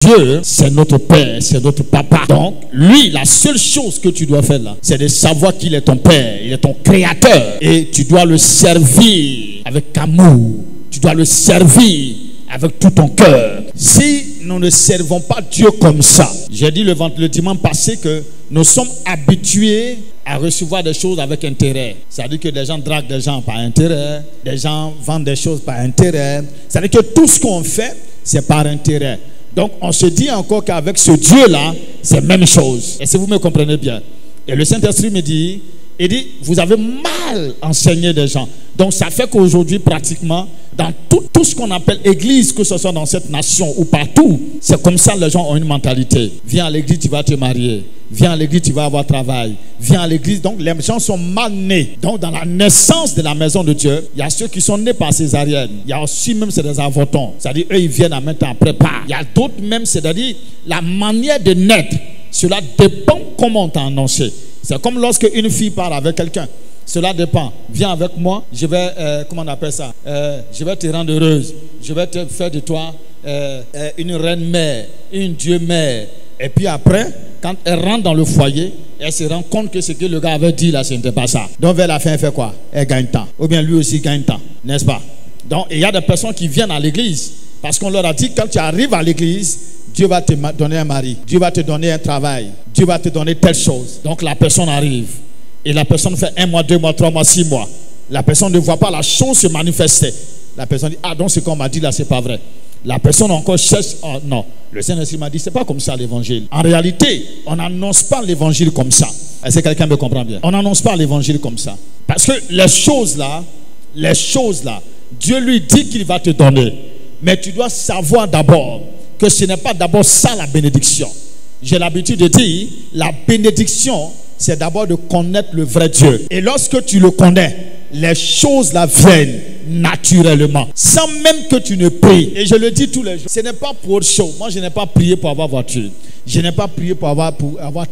Dieu, c'est notre Père, c'est notre Papa. Donc, lui, la seule chose que tu dois faire là, c'est de savoir qu'il est ton Père, il est ton Créateur. Et tu dois le servir avec amour. Tu dois le servir avec tout ton cœur. Si nous ne servons pas Dieu comme ça, j'ai dit le dimanche passé que nous sommes habitués à recevoir des choses avec intérêt. C'est-à-dire que des gens draguent des gens par intérêt, des gens vendent des choses par intérêt. C'est-à-dire que tout ce qu'on fait, c'est par intérêt. Donc on se dit encore qu'avec ce Dieu-là, c'est la même chose. Et si vous me comprenez bien. Et le Saint-Esprit me dit, il dit, vous avez mal enseigné des gens. Donc ça fait qu'aujourd'hui, pratiquement, dans tout ce qu'on appelle église, que ce soit dans cette nation ou partout, c'est comme ça les gens ont une mentalité. Viens à l'église, tu vas te marier. Viens à l'église, tu vas avoir travail. Viens à l'église. Donc les gens sont mal nés. Donc dans la naissance de la maison de Dieu, il y a ceux qui sont nés par césarienne. Il y a aussi même c'est des avortons. C'est-à-dire eux ils viennent en même temps après pas. Il y a d'autres même, c'est-à-dire la manière de naître, cela dépend comment on t'a annoncé. C'est comme lorsque une fille part avec quelqu'un. Cela dépend. Viens avec moi, je vais, comment on appelle ça, je vais te rendre heureuse. Je vais te faire de toi une reine mère, une Dieu mère. Et puis après, quand elle rentre dans le foyer, elle se rend compte que ce que le gars avait dit là, ce n'était pas ça. Donc vers la fin, elle fait quoi? Elle gagne temps. Ou bien lui aussi gagne temps, n'est-ce pas? Donc il y a des personnes qui viennent à l'église parce qu'on leur a dit quand tu arrives à l'église, Dieu va te donner un mari, Dieu va te donner un travail, Dieu va te donner telle chose. Donc la personne arrive. Et la personne fait 1 mois, 2 mois, 3 mois, 6 mois. La personne ne voit pas la chose se manifester. La personne dit, ah donc ce qu'on m'a dit là, c'est pas vrai. La personne encore cherche, oh, non. Le Saint-Esprit m'a dit, c'est pas comme ça l'évangile. En réalité, on n'annonce pas l'évangile comme ça. Est-ce que quelqu'un me comprend bien? On n'annonce pas l'évangile comme ça. Parce que les choses là, Dieu lui dit qu'il va te donner. Mais tu dois savoir d'abord que ce n'est pas d'abord ça la bénédiction. J'ai l'habitude de dire, la bénédiction, c'est d'abord de connaître le vrai Dieu. Et lorsque tu le connais, les choses là viennent naturellement, sans même que tu ne pries. Et je le dis tous les jours, ce n'est pas pour autre chose. Moi, je n'ai pas prié pour avoir voiture. Je n'ai pas prié pour avoir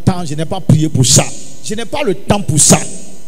temps. Je n'ai pas prié pour ça. Je n'ai pas le temps pour ça.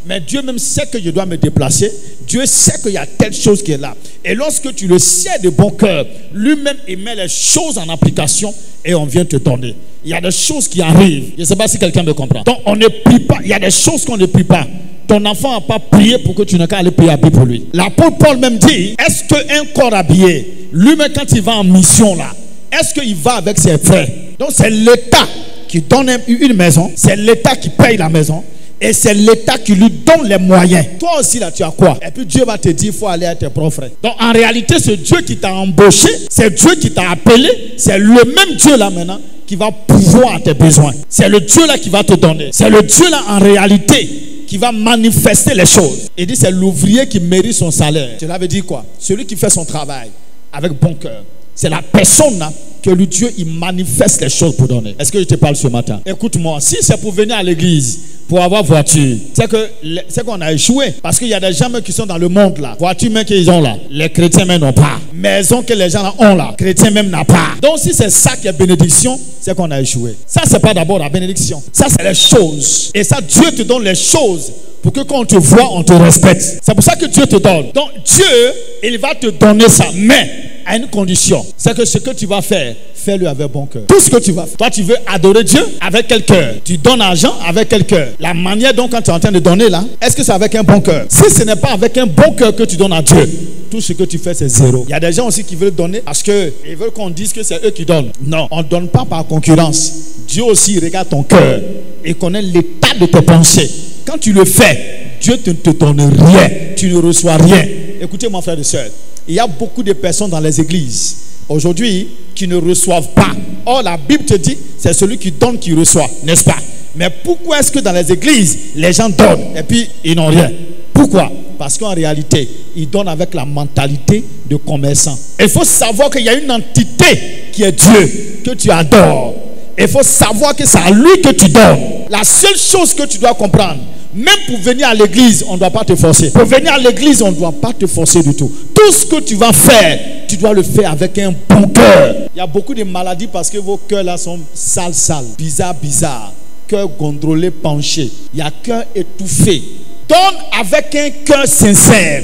Mais Dieu même sait que je dois me déplacer. Dieu sait qu'il y a telle chose qui est là. Et lorsque tu le sais de bon cœur, lui-même il met les choses en application et on vient te donner. Il y a des choses qui arrivent. Je ne sais pas si quelqu'un me comprend. Donc on ne prie pas. Il y a des choses qu'on ne prie pas. Ton enfant n'a pas prié pour que tu n'aies qu'à aller prier pour lui. L'apôtre Paul même dit, est-ce qu'un corps habillé, lui-même quand il va en mission là, est-ce qu'il va avec ses frères? Donc c'est l'État qui donne une maison. C'est l'État qui paye la maison. Et c'est l'État qui lui donne les moyens. Toi aussi là tu as quoi? Et puis Dieu va te dire il faut aller à tes propres frères. Donc en réalité c'est Dieu qui t'a embauché. C'est Dieu qui t'a appelé. C'est le même Dieu là maintenant qui va pouvoir à tes besoins. C'est le Dieu là qui va te donner. C'est le Dieu là en réalité qui va manifester les choses. Il dit c'est l'ouvrier qui mérite son salaire. Cela veut dire quoi? Celui qui fait son travail avec bon cœur. C'est la personne là que le Dieu il manifeste les choses pour donner. Est-ce que je te parle ce matin? Écoute-moi, si c'est pour venir à l'église pour avoir voiture, c'est qu'on a échoué. Parce qu'il y a des gens qui sont dans le monde là. Voiture même qu'ils ont là, les chrétiens même n'ont pas. Maison que les gens là ont là, chrétiens même n'ont pas. Donc si c'est ça qui est bénédiction, c'est qu'on a échoué. Ça c'est pas d'abord la bénédiction. Ça c'est les choses. Et ça Dieu te donne les choses pour que quand on te voit, on te respecte. C'est pour ça que Dieu te donne. Donc Dieu, il va te donner ça. Mais à une condition, c'est que ce que tu vas faire, fais-le avec bon cœur. Tout ce que tu vas faire. Toi, tu veux adorer Dieu avec quel cœur? Tu donnes l'argent avec quel cœur? La manière dont quand tu es en train de donner là, est-ce que c'est avec un bon cœur? Si ce n'est pas avec un bon cœur que tu donnes à Dieu, tout ce que tu fais, c'est zéro. Il y a des gens aussi qui veulent donner parce qu'ils veulent qu'on dise que c'est eux qui donnent. Non, on ne donne pas par concurrence. Dieu aussi regarde ton cœur et connaît l'état de tes pensées. Quand tu le fais, Dieu ne te donne rien. Tu ne reçois rien. Écoutez, mon frère et soeur, il y a beaucoup de personnes dans les églises aujourd'hui qui ne reçoivent pas. Or, la Bible te dit, c'est celui qui donne qui reçoit, n'est-ce pas? Mais pourquoi est-ce que dans les églises, les gens donnent et puis ils n'ont rien? Pourquoi? Parce qu'en réalité, ils donnent avec la mentalité de commerçant. Il faut savoir qu'il y a une entité qui est Dieu, que tu adores. Il faut savoir que c'est à lui que tu donnes. La seule chose que tu dois comprendre, même pour venir à l'église, on ne doit pas te forcer. Pour venir à l'église, on ne doit pas te forcer du tout. Tout ce que tu vas faire, tu dois le faire avec un bon cœur. Il y a beaucoup de maladies parce que vos cœurs là sont sales, bizarres. Cœur gondolé, penché. Il y a cœur étouffé. Donne avec un cœur sincère,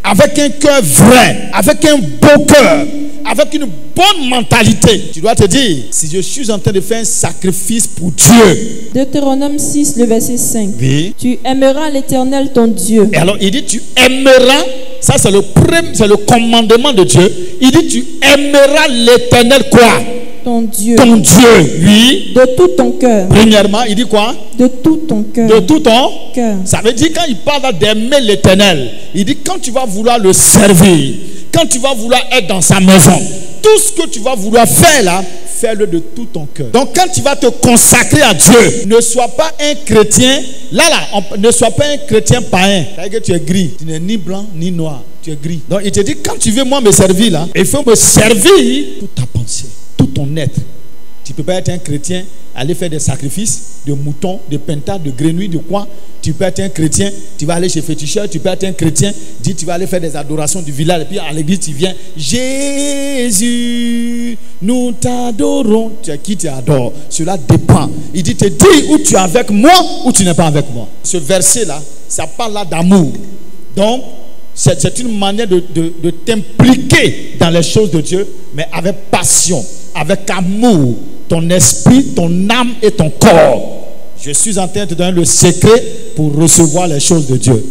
avec un cœur vrai, avec un beau cœur, avec une bonne mentalité. Tu dois te dire, si je suis en train de faire un sacrifice pour Dieu. Deutéronome 6, le verset 5. Oui. Tu aimeras l'Éternel ton Dieu. Et alors il dit, tu aimeras, ça c'est le commandement de Dieu. Il dit, tu aimeras l'Éternel quoi? Ton Dieu. Ton Dieu, oui. De tout ton cœur. Premièrement, il dit quoi? De tout ton cœur. De tout ton cœur. Ça veut dire quand il parle d'aimer l'Éternel, il dit quand tu vas vouloir le servir, quand tu vas vouloir être dans sa maison, tout ce que tu vas vouloir faire là, fais-le de tout ton cœur. Donc quand tu vas te consacrer à Dieu, ne sois pas un chrétien, ne sois pas un chrétien païen. C'est-à-dire que tu es gris, tu n'es ni blanc ni noir, tu es gris. Donc il te dit quand tu veux moi me servir là, il faut me servir toute ta pensée, tout ton être. Tu ne peux pas être un chrétien, aller faire des sacrifices de moutons, de pentas, de grenouilles, de quoi. Tu peux être un chrétien, tu vas aller chez féticheur, tu peux être un chrétien, dis tu vas aller faire des adorations du village, et puis à l'église tu viens, Jésus, nous t'adorons. Tu es qui tu adores? Cela dépend. Il dit, te dis où tu es avec moi ou tu n'es pas avec moi. Ce verset-là, ça parle là d'amour. Donc, c'est une manière de t'impliquer dans les choses de Dieu, mais avec passion, avec amour, ton esprit, ton âme et ton corps. Je suis en train de te donner le secret pour recevoir les choses de Dieu.